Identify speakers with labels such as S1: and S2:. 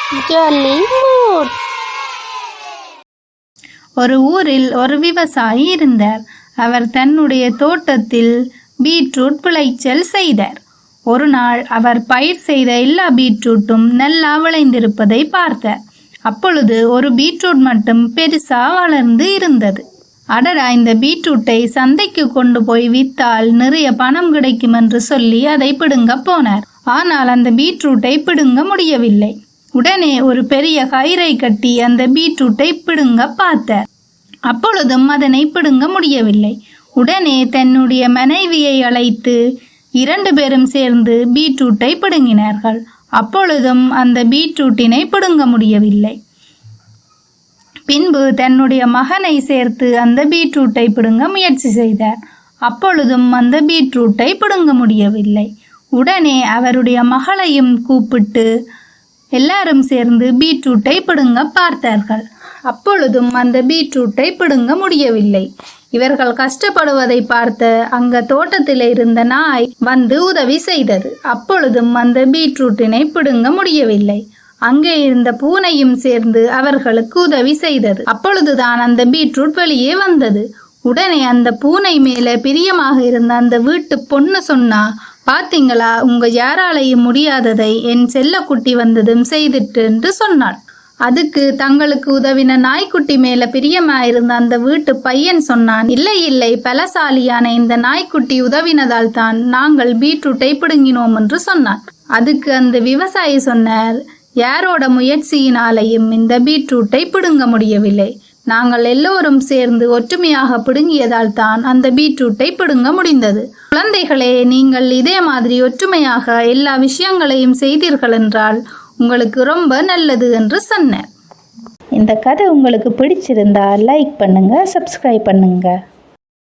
S1: Jolly mood.
S2: ஒரு ஊரில் ஒரு விவசாயி இருந்தார். அவர் தன்னுடைய தோட்டத்தில் பீட்ரூட் விளைச்சல் செய்தார். ஒரு நாள் அவர் பயிர் செய்த எல்லா பீட்ரூட்டும் நல்லா விளைந்திருப்பதை பார்த்தார். அப்பொழுது ஒரு பீட்ரூட் மட்டும் பெருசா வளர்ந்து இருந்தது. அடடா, இந்த பீட்ரூட்டை சந்தைக்கு கொண்டு போய் வித்தால் நிறைய பணம் கிடைக்கும் என்று சொல்லி அதை பிடுங்க போனார். ஆனால் அந்த பீட்ரூட்டை பிடுங்க முடியவில்லை. உடனே ஒரு பெரிய கயிறை கட்டி அந்த பீட்ரூட்டை பிடுங்க பார்த்தார். அப்பொழுதும் அதனை பிடுங்க முடியவில்லை. உடனே தன்னுடைய மனைவியை அழைத்து 2 பேரும் சேர்ந்து பீட்ரூட்டை பிடுங்கினார்கள். அப்பொழுதும் அந்த பீட்ரூட்டினை பிடுங்க முடியவில்லை. பின்பு தன்னுடைய மகனை சேர்த்து அந்த பீட்ரூட்டை பிடுங்க முயற்சி செய்தார். அப்பொழுதும் அந்த பீட்ரூட்டை பிடுங்க முடியவில்லை. உடனே அவருடைய மகளையும் கூப்பிட்டு எல்லாரும் சேர்ந்து பீட்ரூட்டை பிடுங்க பார்த்தார்கள். அப்பொழுதும் அந்த பீட்ரூட்டை பிடுங்க முடியவில்லை. இவர்கள் கஷ்டப்படுவதை பார்த்த அங்க தோட்டத்தில் இருந்த நாய் வந்து உதவி செய்தது. அப்பொழுதும் அந்த பீட்ரூட்டினை பிடுங்க முடியவில்லை. அங்கே இருந்த பூனையும் சேர்ந்து அவர்களுக்கு உதவி செய்தது. அப்பொழுதுதான் அந்த பீட்ரூட் வெளியே வந்தது. உடனே அந்த பூனை மேல பிரியமாக இருந்த அந்த வீட்டு பொண்ணு சொன்னா, பாத்தீங்களா, உங்க யாராலையும் முடியாததை என் செல்லக்குட்டி வந்ததும் செய்துட்டு என்று சொன்னாள். அதுக்கு தங்களுக்கு உதவின நாய்க்குட்டி மேல பிரியமாயிருந்த அந்த வீட்டு பையன் சொன்னான், இல்லை இல்லை, பலசாலியான இந்த நாய்க்குட்டி உதவினதால் தான் நாங்கள் பீட்ரூட்டை பிடுங்கினோம் என்று சொன்னான். அதுக்கு அந்த விவசாயி சொன்னார், யாரோட முயற்சியினாலையும் இந்த பீட்ரூட்டை பிடுங்க முடியவில்லை. நாங்கள் எல்லோரும் சேர்ந்து ஒற்றுமையாக பிடுங்கியதால் தான் அந்த பீட்ரூட்டை பிடுங்க முடிந்தது. குழந்தைகளே, நீங்கள் இதே மாதிரி ஒற்றுமையாக எல்லா விஷயங்களையும் செய்தீர்கள் என்றால் உங்களுக்கு ரொம்ப நல்லது என்று சொன்னார்.
S3: இந்த கதை உங்களுக்கு பிடிச்சிருந்தா லைக் பண்ணுங்க, சப்ஸ்கிரைப் பண்ணுங்க.